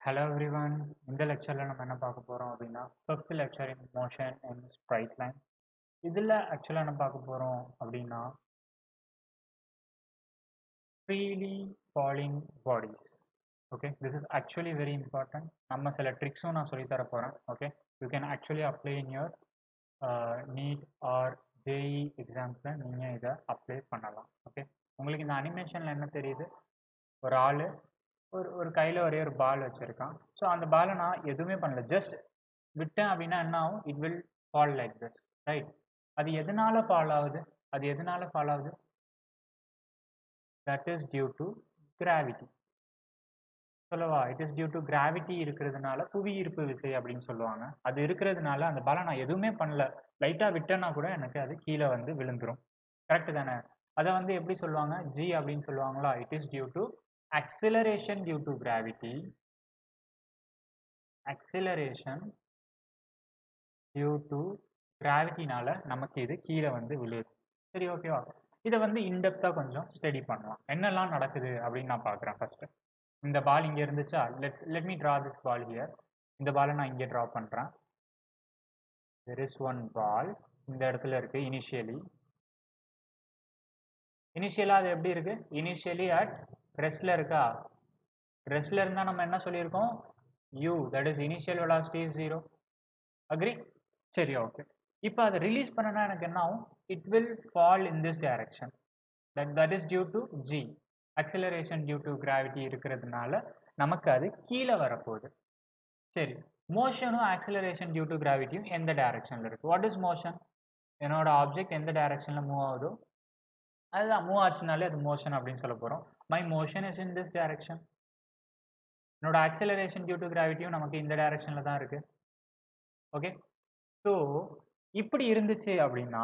Hello everyone. இந்த லெக்சரில் நம்ம என்ன பார்க்க போகிறோம் அப்படின்னா fifth lecture in motion and straight line. இதில் ஆக்சுவலாக என்ன பார்க்க போகிறோம் அப்படின்னா freely falling bodies. Okay, this is actually very important. நம்ம சில ட்ரிக்ஸும் நான் சொல்லித்தர போகிறேன். Okay, you can actually apply in your NEET or JEE எக்ஸாம்ஸில் நீங்கள் இதை அப்ளை பண்ணலாம். ஓகே, உங்களுக்கு இந்த அனிமேஷனில் என்ன தெரியுது? ஒரு ஆள் ஒரு கையில் ஒரே ஒரு பால் வச்சுருக்கான். ஸோ அந்த பாலை நான் எதுவுமே பண்ணல, ஜஸ்ட் விட்டேன் அப்படின்னா என்ன ஆகும்? It will fall like this, right? அது எதனால ஃபால் ஆகுது? That is due to gravity. சொல்லவா? It is due to gravity இருக்கிறதுனால, புவி ஈர்ப்பு விசை அப்படின்னு சொல்லுவாங்க. அது இருக்கிறதுனால அந்த பாலை நான் எதுவுமே பண்ணல, லைட்டாக விட்டேன்னா கூட எனக்கு அது கீழே வந்து விழுந்துரும். கரெக்டு தானே? அதை வந்து எப்படி சொல்லுவாங்க? ஜி அப்படின்னு சொல்லுவாங்களா? It is due to acceleration due to gravity, acceleration due to கிராவிட்டினால நமக்கு இது கீழே வந்து விழுது. சரி, ஓகேவா? இதை வந்து இன்டெப்தா கொஞ்சம் ஸ்டடி பண்ணலாம். என்னெல்லாம் நடக்குது அப்படின்னு நான் பார்க்குறேன். ஃபர்ஸ்ட் இந்த பால் இங்கே இருந்துச்சா? Let me draw this ball here. இந்த பாலை நான் இங்கே ட்ரா பண்ணுறேன். there is one ball இந்த இடத்துல இருக்கு. இனிஷியலாக அது எப்படி இருக்கு? இனிஷியலி அட் ரெஸ்ட்ல இருக்கா? ரெஸ்ட்ல இருந்தால் நம்ம என்ன சொல்லியிருக்கோம்? u, that is initial velocity is 0. agree? சரி, ஓகே. இப்போ அதை ரிலீஸ் பண்ணனா எனக்கு என்ன ஆகும்? It will fall in this direction. that is due to g, acceleration due to gravity இருக்கிறதுனால நமக்கு அது கீழே வரப்போகுது. சரி, மோஷனும் ஆக்சிலரேஷன் டியூ டு கிராவிட்டியும் எந்த டைரக்ஷனில் இருக்குது? What is motion? என்னோட ஆப்ஜெக்ட் எந்த டைரக்ஷனில் மூவ் ஆகுதோ அதுதான் மூவ் ஆச்சுனாலே அது மோஷன் அப்படின்னு சொல்ல போகிறோம். My motion is in this direction. என்னோட ஆக்சிலரேஷன் டியூ டு கிராவிட்டியும் நமக்கு இந்த டைரக்ஷனில் தான் இருக்குது. ஓகே, ஸோ இப்படி இருந்துச்சு அப்படின்னா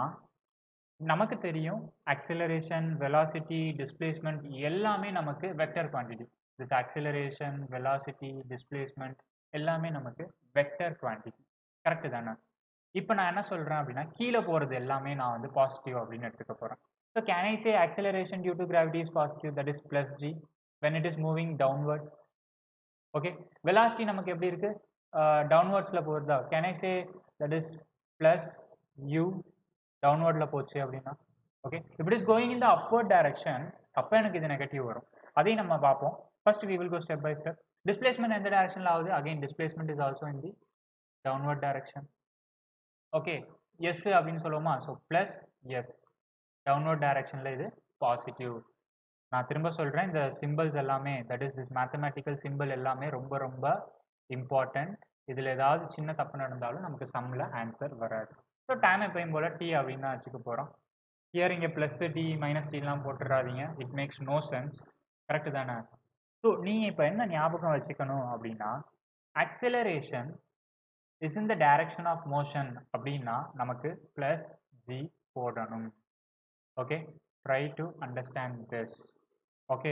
நமக்கு தெரியும் acceleration, velocity, displacement எல்லாமே நமக்கு vector quantity. This acceleration, velocity, displacement எல்லாமே நமக்கு வெக்டர் குவான்டிட்டி. கரெக்டு தானே? இப்போ நான் என்ன சொல்கிறேன் அப்படின்னா கீழே போகிறது எல்லாமே நான் வந்து பாசிட்டிவ் அப்படின்னு எடுத்துக்க போகிறேன். So can I say acceleration due to gravity is positive, that is plus g when it is moving downwards. Okay, velocity நமக்கு எப்படி இருக்கு? டவுன்வர்ட்ஸில் போகிறதா? Can I say that is plus u டவுன்வர்டில் போச்சு அப்படின்னா? Okay, if it is going in the upward direction அப்போ எனக்கு இது negative வரும். அதையும் நம்ம பார்ப்போம். First we will go step by step. Displacement எந்த டைரக்ஷனில் ஆகுது? Again displacement is also in the downward direction. Okay, S அப்படின்னு சொல்லுவோமா? ஸோ ப்ளஸ் எஸ், டவுன்வர்ட் டைரக்ஷனில் இது பாசிட்டிவ். நான் திரும்ப சொல்கிறேன், இந்த சிம்பிள்ஸ் எல்லாமே, that is this mathematical simple எல்லாமே ரொம்ப ரொம்ப இம்பார்ட்டன்ட். இதில் ஏதாவது சின்ன தப்பு நடந்தாலும் நமக்கு சம்மில் ஆன்சர் வராது. ஸோ டைம் எப்பயும் போல் டி அப்படின்னு தான் வச்சுக்க போகிறோம். ஹியர் இங்கே ப்ளஸ் டி மைனஸ் டிலாம் போட்டுறாதீங்க, it makes no sense. Correct தானே? ஸோ நீங்கள் இப்போ என்ன ஞாபகம் வச்சுக்கணும் அப்படின்னா acceleration is in the direction of motion அப்படின்னா நமக்கு ப்ளஸ் ஜி போடணும். Okay, try to understand this. Okay,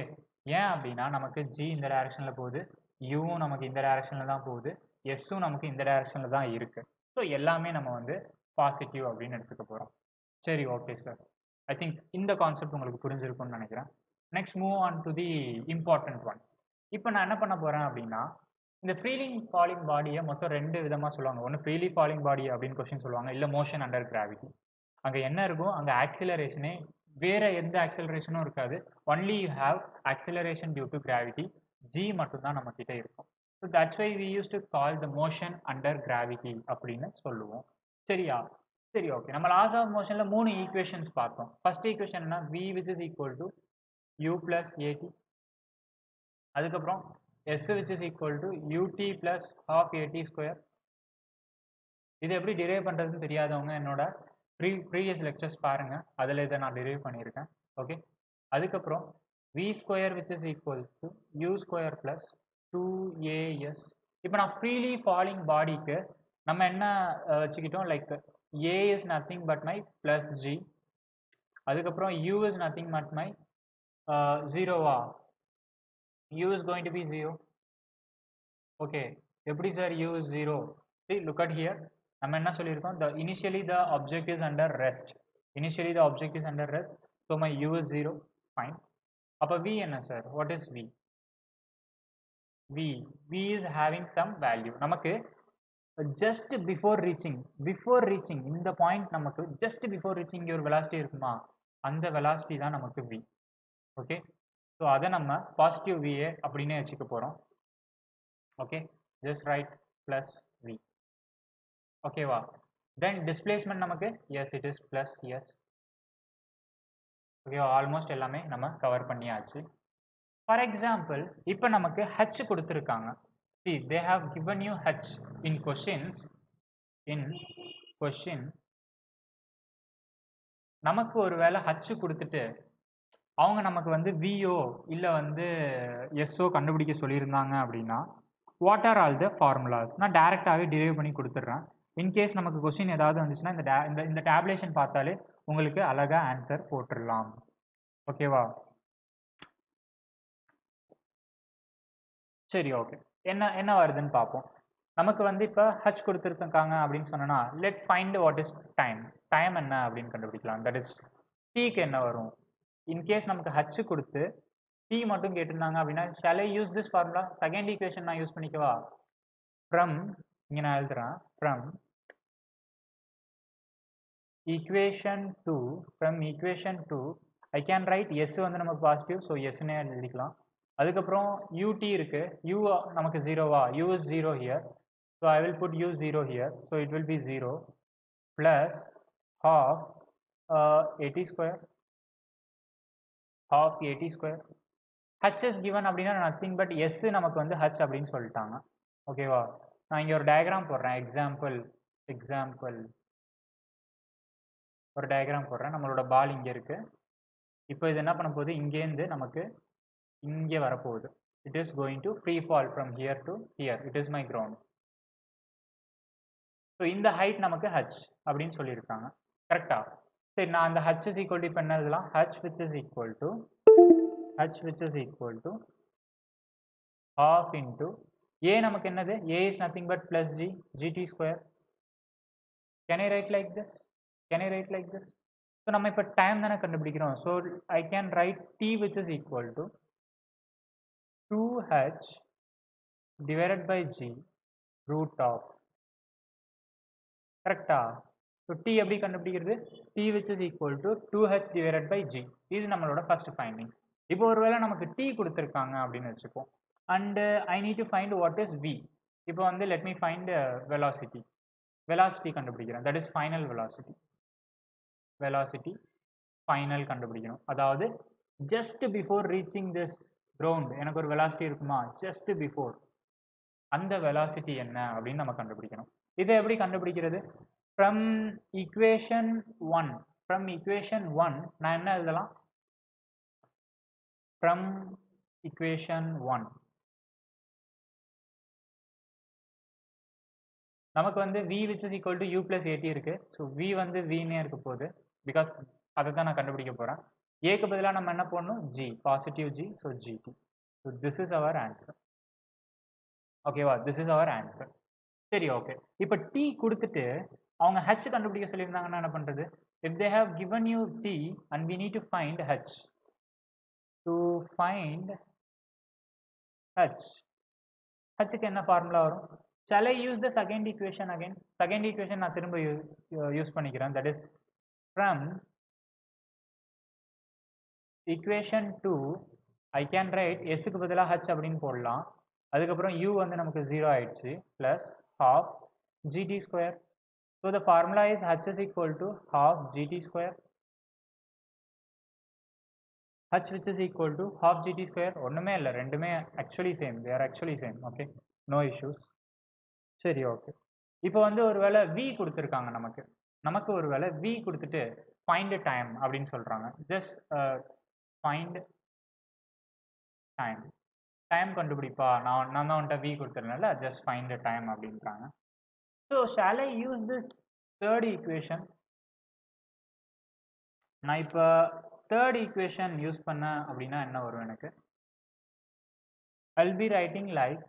ஏன் அப்படின்னா நமக்கு ஜி இந்த டைரக்ஷனில் போகுது, யூவும் நமக்கு இந்த டைரக்ஷனில் தான் போகுது, எஸ்ஸும் நமக்கு இந்த டைரக்ஷனில் தான் இருக்குது. ஸோ எல்லாமே நம்ம வந்து பாசிட்டிவ் அப்படின்னு எடுத்துக்க போகிறோம். சரி, ஓகே சார், ஐ திங்க் இந்த கான்செப்ட் உங்களுக்கு புரிஞ்சிருக்கும்னு நினைக்கிறேன். Next move on to the important one. இப்போ நான் என்ன பண்ண போகிறேன் அப்படின்னா இந்த ஃப்ரீலி ஃபாலிங் பாடியை மொத்தம் ரெண்டு விதமாக சொல்லுவாங்க. ஒன்று ஃப்ரீலி ஃபாலிங் பாடி அப்படின்னு கொஸ்டின் சொல்லுவாங்க, இல்லை மோஷன் அண்டர் கிராவிட்டி. அங்கே என்ன இருக்கும்? அங்கே ஆக்சிலரேஷனே, வேற எந்த ஆக்சிலரேஷனும் இருக்காது. Only you have acceleration due to gravity. G மட்டும்தான் நம்ம கிட்ட இருக்கும். So that's why we used to call the motion under gravity அப்படின்னு சொல்லுவோம். சரியா? சரி, ஓகே. நம்ம லாஸ் ஆஃப் மோஷன்ல 3 ஈக்குவேஷன்ஸ் பார்த்தோம். ஃபர்ஸ்ட் ஈக்குவேஷன் என்ன? v which is equal to u plus at. அதுக்கப்புறம் s which is equal to ut plus half at square. இது எப்படி டிரைவ் பண்ணுறதுன்னு தெரியாதவங்க என்னோட ப்ரீவியஸ் லெக்சர்ஸ் பாருங்க, அதில் இதை நான் டிரைவ் பண்ணியிருக்கேன். ஓகே, அதுக்கப்புறம் v square which is equal to u square plus 2as. இப்போ நான் ஃப்ரீலி ஃபாலிங் பாடிக்கு நம்ம என்ன வச்சுக்கிட்டோம்? Like a is nothing but my plus g. அதுக்கப்புறம் u is nothing but my 0வா? u is going to be 0. Okay, எப்படி sir u is 0? See, look at here. நம்ம என்ன சொல்லியிருக்கோம்? initially the object is under rest. Initially the object is under rest. So my u is 0. Fine. அப்போ v என்ன sir? What is v? v, v is having some value. நமக்கு just before reaching இந்த point நமக்கு just before reaching இங்க ஒரு velocity இருக்குமா, அந்த velocity தான் நமக்கு v. ஓகே, ஸோ அதை நம்ம பாசிட்டிவ் va அப்படின்னே வச்சுக்க போகிறோம். Okay, just write plus v. ஓகேவா, தென் டிஸ்பிளேஸ்மெண்ட் நமக்கு yes it is plus yes. ஓகேவா, ஆல்மோஸ்ட் எல்லாமே நம்ம கவர் பண்ணியாச்சு. ஃபார் எக்ஸாம்பிள் இப்போ நமக்கு h கொடுத்துருக்காங்க. See, they have given you h in questions. நமக்கு ஒரு வேளை h கொடுத்துட்டு அவங்க நமக்கு வந்து விஓ இல்லை வந்து எஸ்ஓ கண்டுபிடிக்க சொல்லியிருந்தாங்க அப்படின்னா what are all the formulas நான் டேரெக்டாகவே டிரைவ் பண்ணி கொடுத்துட்றேன். இன்கேஸ் நமக்கு கொஸ்டின் ஏதாவது வந்துச்சுன்னா இந்த டேப்லேஷன் பார்த்தாலே உங்களுக்கு அழகாக ஆன்சர் போட்டுடலாம். ஓகேவா, சரி ஓகே, என்ன வருதுன்னு பார்ப்போம். நமக்கு வந்து இப்போ ஹச் கொடுத்துருக்காங்க அப்படின்னு சொன்னோன்னா let find what is time என்ன அப்படின்னு கண்டுபிடிக்கலாம். தட் இஸ் டீக்கு என்ன வரும். இன்கேஸ் நமக்கு ஹச் கொடுத்து டி மட்டும் கேட்டிருந்தாங்க அப்படின்னா shall I use this formula, second equation நான் யூஸ் பண்ணிக்கவா. ஃப்ரம் இங்கே நான் எழுதுறேன் from equation two I can write S வந்து நமக்கு பாசிட்டிவ், ஸோ எஸ்னே எழுதிக்கலாம். அதுக்கப்புறம் யூடி இருக்கு, யூ நமக்கு ஜீரோவா, u is zero here, so I will put u zero here, so it will be zero plus half 80 square, half 80 square. h is given அப்படின்னா nothing but S நமக்கு வந்து h அப்படின்னு சொல்லிட்டாங்க. ஓகேவா, நான் இங்கே ஒரு டயக்ராம் போடுறேன். எக்ஸாம்பிள் ஒரு டயக்ராம் போடுறேன். நம்மளோட பால் இங்கே இருக்கு. இப்போ இது என்ன பண்ண போகுது, இங்கேருந்து நமக்கு இங்கே வரப்போகுது. It is going to free fall from here to hear. It is my ground. So இந்த ஹைட் நமக்கு h அப்படின்னு சொல்லியிருக்காங்க. கரெக்டா, சரி நான் அந்த h இஸ் ஈக்குவல் டு இப்போ என்ன எழுதலாம், h which is equal to half into a நமக்கு என்னது, a is nothing but plus gt square. Can I write like this? So நம்ம இப்போ டைம் தானே கண்டுபிடிக்கிறோம். So I can write t which is equal to 2h divided by g root of. கரெக்டா, so t எப்படி கண்டுபிடிக்கிறது, t which is equal to 2h divided by g. இது நம்மளோட first finding. இப்போ ஒருவேளை நமக்கு t கொடுத்துருக்காங்க அப்படின்னு வச்சுப்போம். And I need to find what is v. இப்போ வந்து லெட் மீ ஃபைண்ட் வெலாசிட்டி கண்டுபிடிக்கிறேன். That is final velocity final கண்டுபிடிக்கணும். அதாவது just before reaching this ground எனக்கு ஒரு வெலாசிட்டி இருக்குமா, ஜஸ்ட் பிஃபோர், அந்த வெலாசிட்டி என்ன அப்படின்னு நம்ம கண்டுபிடிக்கணும். இதை எப்படி கண்டுபிடிக்கிறது, ஃப்ரம் ஈக்குவேஷன் ஒன் நான் என்ன எழுதலாம், ஃப்ரம் ஈக்குவேஷன் 1 நமக்கு வந்து v which is equal to u plus at இருக்கு. ஸோ v வந்து vனே இருக்க போகுது, பிகாஸ் அதை தான் நான் கண்டுபிடிக்க போகிறேன். ஏக்கு பதிலாக நம்ம என்ன பண்ணணும், g, positive g, so gt. So this is our answer. ஓகேவா, திஸ் இஸ் அவர் ஆன்சர். சரி ஓகே, இப்போ t கொடுத்துட்டு அவங்க h கண்டுபிடிக்க சொல்லியிருந்தாங்கன்னா என்ன பண்ணுறது, if they have given you t and we need to find h, to find h க்கு என்ன ஃபார்முலா வரும், shall I use the second equation again? Second equation நான் திரும்ப யூஸ் பண்ணிக்கிறேன். that is from equation 2 I can write s க்கு பதிலாக h அப்படின்னு போடலாம். அதுக்கப்புறம் u வந்து நமக்கு 0 ஆயிடுச்சு, plus half gt square. So the formula is h is equal to half gt square. h which is equal to half gt square. ஒன்றுமே இல்லை, ரெண்டுமே actually same. They are actually same. Okay, no issues. சரி okay, இப்போ வந்து ஒரு வேளை v கொடுத்துருக்காங்க நமக்கு ஒரு வேளை v கொடுத்துட்டு ஃபைண்ட் டைம் அப்படின்னு சொல்கிறாங்க. ஜஸ்ட் ஃபைண்ட் டைம் கண்டுபிடிப்பா, நான் தான் வந்துட்டு v கொடுத்துருந்தேன்ல, ஜஸ்ட் ஃபைண்ட் டைம் அப்படின்றாங்க. So shawl I use this third equation. நான் இப்போ தேர்ட் ஈக்குவேஷன் யூஸ் பண்ண அப்படின்னா என்ன வரும் எனக்கு, I'll be writing like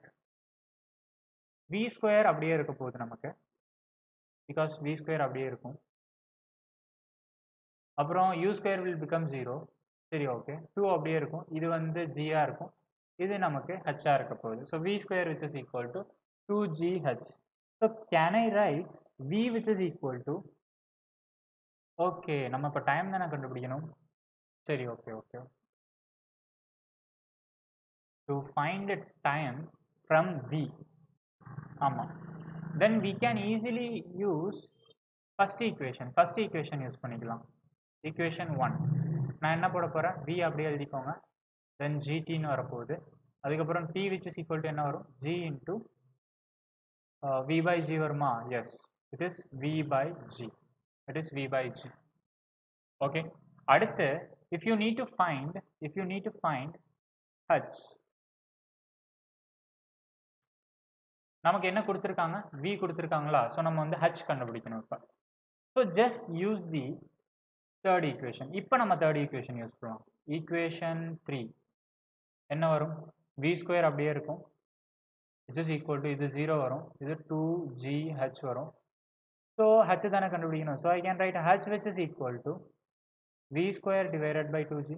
v square அப்படியே இருக்க போகுது நமக்கு, பிகாஸ் v ஸ்கொயர் அப்படியே இருக்கும். அப்புறம் u ஸ்கொயர் வில் பிகம் 0. சரி ஓகே, 2 அப்படியே இருக்கும், இது வந்து g-ஆ இருக்கும், இது நமக்கு ஹெச்ஆ இருக்க போகுது. So v square which is equal to 2gh. So can I write v which is equal to, okay நம்ம இப்போ டைம் தானே கண்டுபிடிக்கணும். சரி, okay okay. To find time from v, ஆமாம், then we can easily use first equation use பண்ணிக்கலாம். Equation 1 நான் என்ன போட போகிறேன், v அப்படியே எழுதிக்கோங்க, then gt-ன்னு வரப்போகுது. அதுக்கப்புறம் t which is equal to என்ன வரும், g into v by g வருமா, yes, it is v by g, it is v by g. okay, அடுத்து if you need to find h, நமக்கு என்ன கொடுத்துருக்காங்க, v கொடுத்துருக்காங்களா, ஸோ நம்ம வந்து h கண்டுபிடிக்கணும் இப்போ. So just use the third equation. இப்போ நம்ம தேர்ட் ஈக்குவேஷன் யூஸ் பண்ணலாம். ஈக்குவேஷன் 3 என்ன வரும், v ஸ்கொயர் அப்படியே இருக்கும், இட் இஸ் ஈக்குவல் டு, இது 0 வரும், இது 2gh வரும். ஸோ h தானே கண்டுபிடிக்கணும். So I can write h which is equal to v square divided by 2g.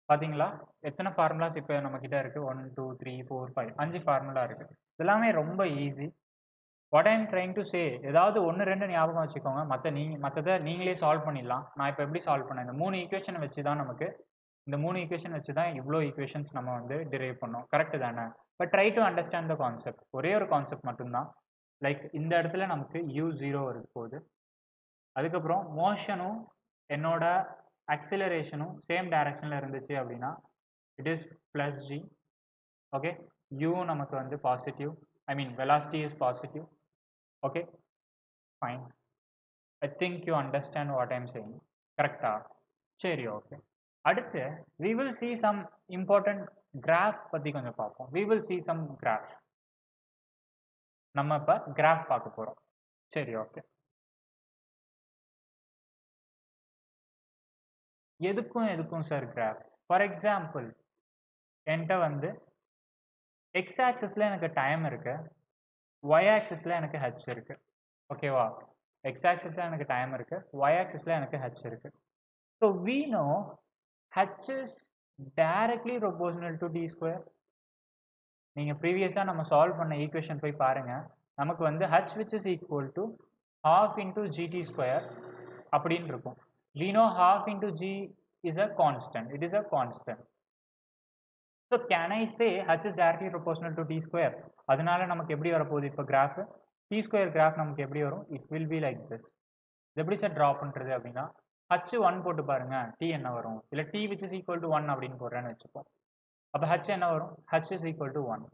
பார்த்தீங்களா எத்தனை ஃபார்முலாஸ் இப்போ நம்ம கிட்ட இருக்கு, 1 2 3 4 5 5 ஃபார்முலா இருக்கு. இதெல்லாமே ரொம்ப easy. What I am trying to say, ஏதாவது 1 2 ஞாபகம் வச்சுக்கோங்க, மற்றதை நீங்களே சால்வ் பண்ணிடலாம். நான் இப்போ எப்படி சால்வ் பண்ணேன், இந்த 3 ஈக்குவேஷன் வச்சு தான் நமக்கு, இந்த 3 ஈக்குவேஷன் வச்சு தான் இவ்வளோ ஈக்குவேஷன்ஸ் நம்ம வந்து டிரைவ் பண்ணோம், கரெக்டு தானே. But try to understand the concept. ஒரே ஒரு கான்செப்ட் மட்டும்தான். லைக் இந்த இடத்துல நமக்கு u0 இருக்கு போகுது, அதுக்கப்புறம் மோஷனும் என்னோட அக்சிலரேஷனும் சேம் டைரக்ஷனில் இருந்துச்சு அப்படின்னா it is plus G. Okay, u நமக்கு வந்து positive, I mean velocity is positive. Okay fine, I think you understand what I am saying, கரெக்டா. சரி, ஓகே. அடுத்து we will see some important graph பற்றி கொஞ்சம் பார்ப்போம். we will see some graph. நம்ம இப்போ கிராஃப் பார்க்க போகிறோம். சரி, ஓகே. எதுக்கும் சார் கிராஃப்? ஃபார் எக்ஸாம்பிள் என்கிட்ட வந்து எக்ஸ் ஆக்சிஸில் எனக்கு டைம் இருக்கு, ஒய் ஆக்சிஸில் எனக்கு ஹெச் இருக்கு. ஓகேவா, எக்ஸ் ஆக்சிஸில் எனக்கு டைம் இருக்கு, ஒய் ஆக்சிஸில் எனக்கு ஹெச் இருக்கு. So we know h is directly proportional to t square. நீங்கள் ப்ரீவியஸாக நம்ம சால்வ் பண்ண ஈக்குவேஷன் போய் பாருங்கள், நமக்கு வந்து h which is equal to half into gt square அப்படின்னு இருக்கும். we know half into g is a constant, it is a constant. so can I say h is directly proportional to t square? அதனால நமக்கு எப்படி வரப்போகுது இப்போ graph, t square graph நமக்கு எப்படி வரும், it will be like this. இது எப்படி சார் ட்ரா பண்ணுறது அப்படின்னா, h 1 போட்டு பாருங்க, t என்ன வரும், இல்லை t which is equal to 1 அப்படின்னு போடுறேன்னு வச்சுப்போம். அப்போ h என்ன வரும், h is equal to 1.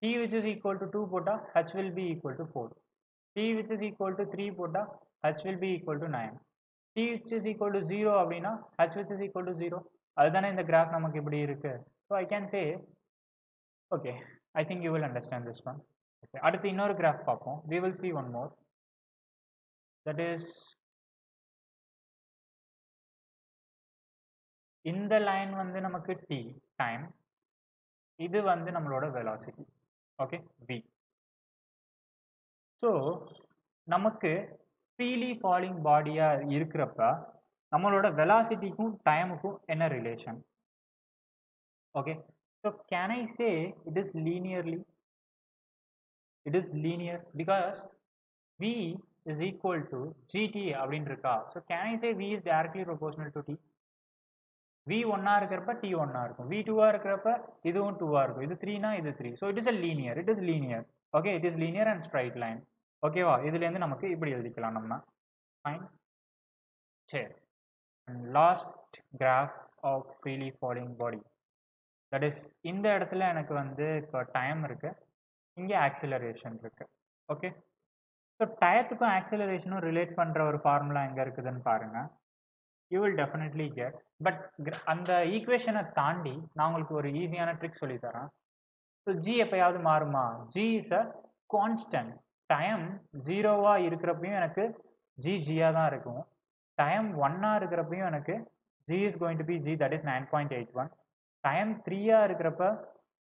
t which is equal to 2 போட்டால் h will be equal to 4. t which is equal to 3 போட்டால் h will be equal to 9. t which is equal to 0 அப்படின்னா h which is equal to 0. அதுதானே இந்த graph நமக்கு இப்படி இருக்கு. So I can say, okay, I think you will understand this one. Okay, அடுத்து இன்னொரு graph பார்ப்போம். we will see one more, that is இந்த லைன் வந்து நமக்கு t டைம், இது வந்து நம்மளோட வெலாசிட்டி. Okay, v. ஸோ நமக்கு ஃப்ரீலி ஃபாலிங் பாடியாக இருக்கிறப்ப நம்மளோட வெலாசிட்டிக்கும் டைமுக்கும் என்ன relation? Okay, so can I say it is linearly, it is linear because v is equal to gt அப்படின்னு இருக்கா. So can I say v is directly proportional to t. v 1 இருக்கிறப்ப t 1 இருக்கும், v 2 இருக்கிறப்ப இதுவும் 2 இருக்கும், இது 3 இது 3. So it is a linear, it is linear. Okay, it is linear and straight line. ஓகேவா, இதுலேருந்து நமக்கு இப்படி எழுதிக்கலாம் நம்ம. ஃபைன், சரி. Last graph of freely falling body, that is இந்த இடத்துல எனக்கு வந்து இப்போ டைம் இருக்கு, இங்கே ஆக்சிலரேஷன் இருக்கு. ஓகே, ஸோ டயத்துக்கும் ஆக்சிலரேஷனும் ரிலேட் பண்ணுற ஒரு ஃபார்முலா எங்கே இருக்குதுன்னு பாருங்க. You will definitely get. But அந்த ஈக்குவேஷனை தாண்டி நான் உங்களுக்கு ஒரு ஈஸியான ட்ரிக் சொல்லித்தரேன். ஸோ ஜி எப்பயாவது மாறுமா? G is a constant. Time 0வா இருக்கிறப்பையும் எனக்கு ஜி ஜியாக தான் இருக்கும், டைம் 1ஆ இருக்கிறப்பையும் எனக்கு G is going to be G, that is 9.81. Time 3ஆ இருக்கிறப்ப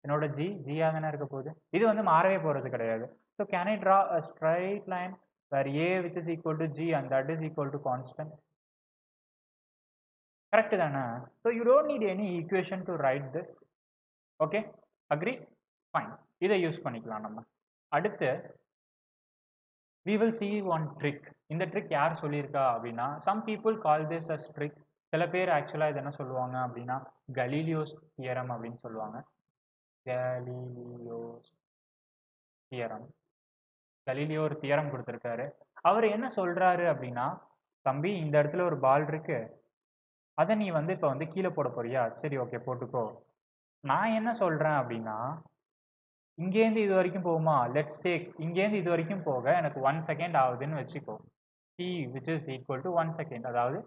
என்னோட ஜி ஜியாக தானே இருக்க போகுது, இது வந்து மாறவே போகிறது கிடையாது. So can I draw a straight line where a which is equal to G and that is equal to constant? Correct தானே? So you don't need any equation to write this. Okay, agree? Fine, இதை use பண்ணிக்கலாம் நம்ம. அடுத்து we will see one trick. இந்த trick யார் சொல்லியிருக்கா அப்படின்னா, some people call this as trick. சில பேர் ஆக்சுவலாக இது என்ன சொல்லுவாங்க அப்படின்னா கலீலியோஸ் தியரம் அப்படின்னு சொல்லுவாங்க. கலீலியோஸ் தியரம். கலீலியோ ஒரு தியரம் கொடுத்துருக்காரு. அவர் என்ன சொல்றாரு அப்படின்னா, தம்பி இந்த இடத்துல ஒரு பால் இருக்கு, அதை நீ வந்து இப்போ வந்து கீழே போட போறியா? சரி, ஓகே, போட்டுக்கோ. நான் என்ன சொல்றேன் அப்படின்னா, இங்கேருந்து இது வரைக்கும் போகுமா? லெட்ஸ் டேக் இங்கேருந்து இது வரைக்கும் போக எனக்கு 1 செகண்ட் ஆகுதுன்னு வச்சுக்கோ. t which is equal to 1 second. அதாவது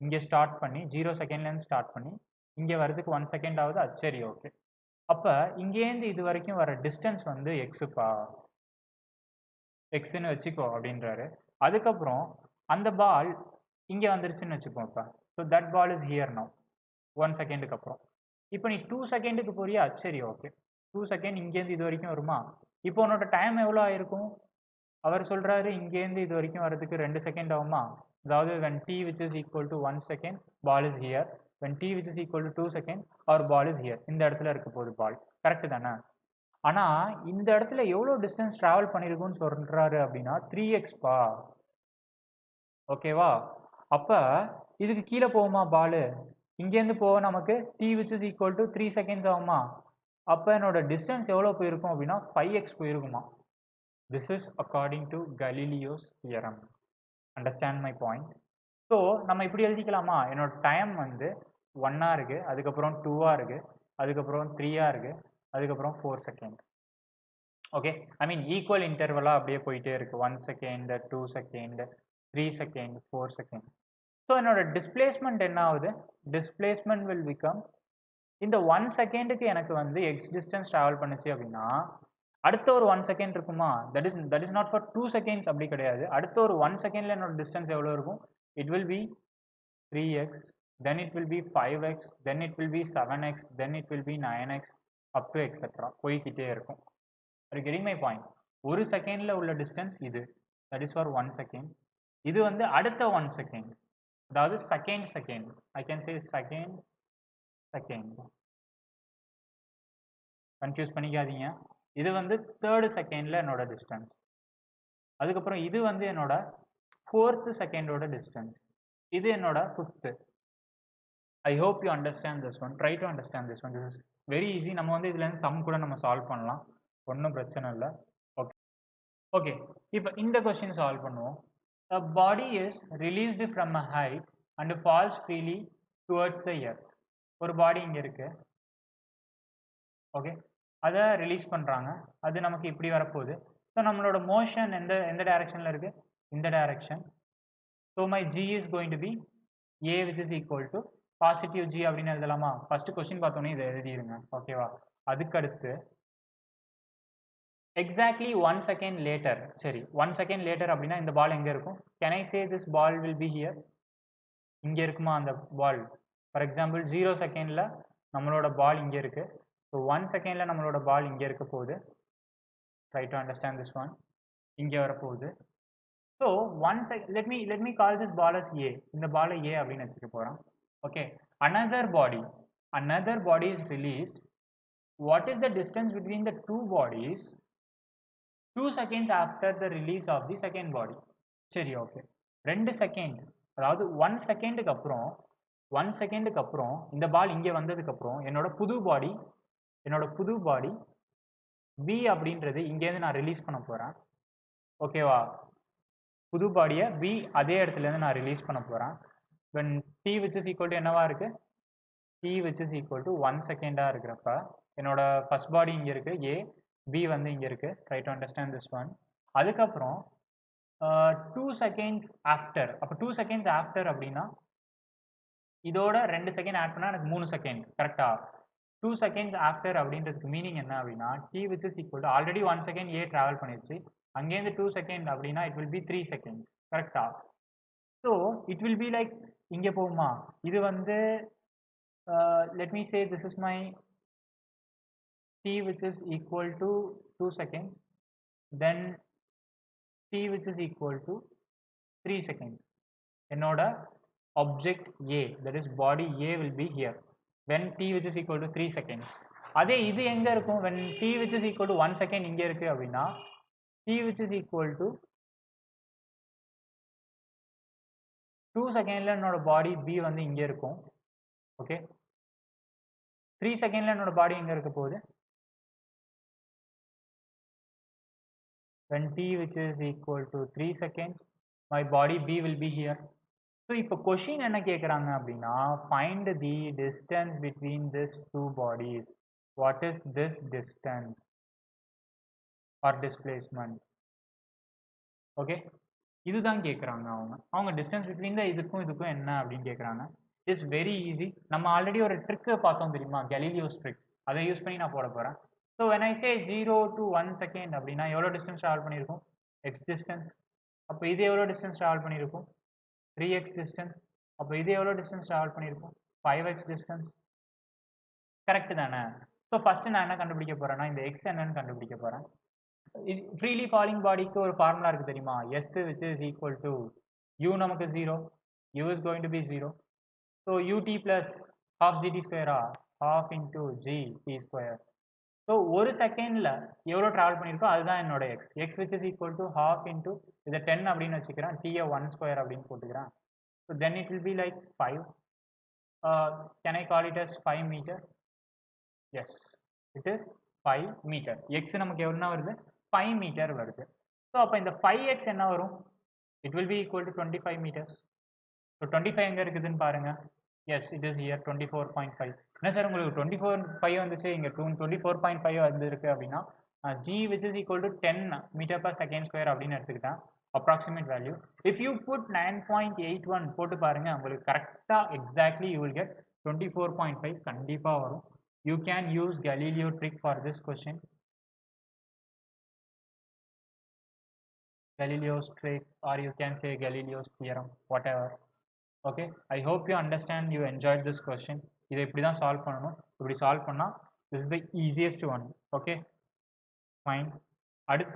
இங்கே ஸ்டார்ட் பண்ணி 0 செகண்ட்லேருந்து ஸ்டார்ட் பண்ணி இங்கே வரதுக்கு 1 செகண்ட் ஆகுதா? சரி, ஓகே. அப்போ இங்கேருந்து இது வரைக்கும் வர டிஸ்டன்ஸ் வந்து எக்ஸுப்பா, எக்ஸ்ன்னு வச்சுக்கோ அப்படின்றாரு. அதுக்கப்புறம் அந்த பால் இங்கே வந்துருச்சுன்னு வச்சுக்கோப்பா. So that ball is here now 1 செகண்டுக்கு அப்புறம். இப்போ நீ 2 செகண்டுக்கு போறியா? சரி, ஓகே. 2 செகண்ட் இங்கேருந்து இது வரைக்கும் வருமா? இப்போ உன்னோட டைம் எவ்வளோ ஆயிருக்கும்? அவர் சொல்றாரு இங்கேருந்து இது வரைக்கும் வரதுக்கு 2 செகண்ட் ஆகுமா? அதாவது when t which is equal to 1 second ball is here, when t which is equal to 2 second our ball is here. இந்த இடத்துல இருக்க போகுது பால். கரெக்ட் தானே? ஆனா இந்த இடத்துல எவ்வளோ டிஸ்டன்ஸ் டிராவல் பண்ணிருக்கும்னு சொல்றாரு அப்படின்னா 3x பா. ஓகேவா? அப்ப இதுக்கு கீழே போகுமா பால்? இங்கேருந்து போக நமக்கு t which is equal to 3 seconds ஆகுமா? அப்போ என்னோட டிஸ்டன்ஸ் எவ்வளோ போயிருக்கும் அப்படின்னா 5x போயிருக்குமா. This is according to Galileo's theorem. Understand my point? So நம்ம இப்படி எழுதிக்கலாமா? என்னோட டைம் வந்து 1 இருக்கு, அதுக்கப்புறம் 2 இருக்கு, அதுக்கப்புறம் 3 இருக்கு, அதுக்கப்புறம் 4 செகண்ட். ஓகே, ஐ மீன் ஈக்குவல் இன்டர்வலாக அப்படியே போயிட்டே இருக்கு. 1 second, 2 second, 3 second, 4 second. So என்னோட டிஸ்பிளேஸ்மெண்ட் என்ன ஆகுது? டிஸ்பிளேஸ்மெண்ட் வில் பிகம் இந்த 1 செகண்டுக்கு எனக்கு வந்து எக்ஸ் டிஸ்டன்ஸ் ட்ராவல் பண்ணுச்சு அப்படின்னா அடுத்த ஒரு 1 செகண்ட் இருக்குமா? That is not for 2 seconds, அப்படி கிடையாது. அடுத்த ஒரு 1 செகண்ட்ல என்னோட டிஸ்டன்ஸ் எவ்வளோ இருக்கும்? It will B 3x, then it will B 5x, then it will B 7x, then it will B 9x up to etcetera போய்கிட்டே இருக்கும். Are you getting my point? ஒரு செகண்ட்ல உள்ள டிஸ்டன்ஸ் இது, தட் இஸ் ஃபார் 1 செகண்ட். இது வந்து அடுத்த 1 second, அதாவது second. I can say second. Confuse பண்ணிக்காதீங்க. இது வந்து 3rd செகண்டில் என்னோட டிஸ்டன்ஸ். அதுக்கப்புறம் இது வந்து என்னோட 4th செகண்டோட டிஸ்டன்ஸ். இது என்னோட 5th. I hope you understand this one. Try to understand this one. This is very easy. நம்ம வந்து இதுலேருந்து சம் கூட நம்ம சால்வ் பண்ணலாம், ஒன்றும் பிரச்சனை இல்லை. ஓகே ஓகே, இப்போ இந்த கொஸ்டின் சால்வ் பண்ணுவோம். A body is released from a height and falls freely towards the earth. ஒரு பாடி இங்கே இருக்கு, ஓகே, அதை ரிலீஸ் பண்ணுறாங்க. அது நமக்கு இப்படி வரப்போகுது. ஸோ நம்மளோட மோஷன் எந்த டைரக்ஷனில் இருக்குது? இந்த direction. So my g is going to be a which is equal to positive g அப்படின்னு எழுதலாமா? ஃபர்ஸ்ட் கொஸ்டின் பார்த்தோன்னே இதை எழுதிடுங்க, ஓகேவா? அதுக்கடுத்து எக்ஸாக்ட்லி 1 செகண்ட் லேட்டர். சரி, 1 செகண்ட் லேட்டர் அப்படின்னா இந்த பால் எங்கே இருக்கும்? Can I say this ball will be here? இங்கே இருக்குமா அந்த பால்? ஃபார் எக்ஸாம்பிள் 0 செகண்டில் நம்மளோட பால் இங்கே இருக்குது. ஸோ 1 செகண்டில் நம்மளோட பால் இங்கே இருக்க போகுது. Try to understand this one. இங்கே வரப்போகுது. So 1 second, let me call this ball as A. இந்த பாலை A அப்படின்னு வச்சுக்க போகிறோம். Okay, another body is released. What is the distance between the two bodies 2 seconds after the release of the second body? சரி, okay, 2 second, அதாவது 1 செகண்டுக்கு அப்புறம் இந்த பால் இங்கே வந்ததுக்கப்புறம் என்னோட புது பாடி B அப்படின்றது இங்கேருந்து நான் ரிலீஸ் பண்ண போகிறேன். ஓகேவா? புது பாடியை B அதே இடத்துலேருந்து நான் ரிலீஸ் பண்ண போகிறேன். when t which is equal to என்னவா இருக்குது? t which is equal to 1 செகண்டாக இருக்கிறப்ப என்னோட ஃபர்ஸ்ட் பாடி இங்கே இருக்குது A, B வந்து இங்கே இருக்குது. Try to understand this one. அதுக்கப்புறம் 2 செகண்ட்ஸ் ஆஃப்டர். அப்போ 2 செகண்ட்ஸ் ஆஃப்டர் அப்படின்னா இதோட 2 செகண்ட் ஆட் பண்ணால் எனக்கு 3 செகண்ட், கரெக்டா? 2 செகண்ட்ஸ் ஆஃப்டர் அப்படின்றதுக்கு மீனிங் என்ன அப்படின்னா t which is equal to already 1 second A travel பண்ணிடுச்சு, அங்கேருந்து 2 செகண்ட் அப்படின்னா இட் வில் பி 3 செகண்ட்ஸ், கரெக்டா? So it will be like இங்கே போகுமா? இது வந்து let me say this is my t which is equal to 2 seconds, then t which is equal to 3 seconds. என்னோட object A, that is body A will be here when t which is equal to 3 seconds. அதே இது எங்க இருக்கும் when t which is equal to 1 second இங்க இருக்கு அப்படின்னா t which is equal to 2 செகண்ட்ல என்னோட பாடி B வந்து இங்க இருக்கும். ஓகே, 3 செகண்ட்ல என்னோட பாடி எங்க இருக்க போகுது when t which is equal to 3 seconds my body B will be here. So இப்போ question என்ன கேக்குறாங்க அப்படின்னா find the distance between these two bodies. What is this distance or displacement? Okay, இதுதான் கேக்குறாங்க அவங்க distance between the இதுக்கும் என்ன அப்படின்னு கேக்குறாங்க. It's very easy. நம்ம ஆல்ரெடி ஒரு ட்ரிக் பார்த்தோம் தெரியுமா, கலீலியோஸ் ட்ரிக். அதை யூஸ் பண்ணி நான் போட போறேன். So when I say 0 to 1 second அப்படின்னா எவ்வளோ டிஸ்டன்ஸ் ட்ராவல் பண்ணியிருக்கும் x டிஸ்டன்ஸ். அப்போ இது எவ்வளோ டிஸ்டன்ஸ் ட்ராவல் பண்ணியிருக்கும் 3x டிஸ்டன்ஸ். அப்போ இது எவ்வளோ டிஸ்டன்ஸ் ட்ராவல் பண்ணியிருக்கும் 5x டிஸ்டன்ஸ். கரெக்ட் தானே? ஸோ ஃபர்ஸ்ட் நான் என்ன கண்டுபிடிக்க போறேன்னா இந்த x என்னன்னு கண்டுபிடிக்க போறேன். ஃப்ரீலி ஃபாலிங் பாடிக்கு ஒரு ஃபார்முலா இருக்கு தெரியுமா, s which is equal to u நமக்கு 0, u is going to be 0. So ut plus half gt square half into gt square. So ஒரு செகண்டில் எவ்வளோ ட்ராவல் பண்ணியிருக்கோ அதுதான் என்னோட x. X which is equal to half into இதை 10 அப்படின்னு வச்சுக்கிறேன், டீயை 1 ஸ்கொயர் அப்படின்னு போட்டுக்கிறேன். So then it will be like 5. Can I call it as 5 metre? Yes, it is 5 metre. X நமக்கு என்ன வருது 5 மீட்டர் வருது. ஸோ அப்போ இந்த 5x என்ன வரும், it will be equal to 25 metres. So 25 எங்கே இருக்குதுன்னு பாருங்க. Yes, it is near 24.5. என்ன சார் உங்களுக்கு 24.5 வந்துச்சு, இங்கே 24.5 வந்துருக்கு அப்படின்னா g which is equal to 10 meter per second square அப்படின்னு எடுத்துக்கிட்டேன் approximate value. If you put 9.81 போட்டு பாருங்க, உங்களுக்கு கரெக்டாக எக்ஸாக்ட்லி யூ வில் கெட் 24.5 கண்டிப்பாக வரும். You can use Galileo trick for this question. Galileo's trick, or you can say Galileo's theorem, whatever. Okay, I hope you understand, you enjoyed this question. இதை இப்படி தான் solve பண்ணணும். இப்படி solve பண்ணால் this is the easiest one. Okay, fine. அடுத்து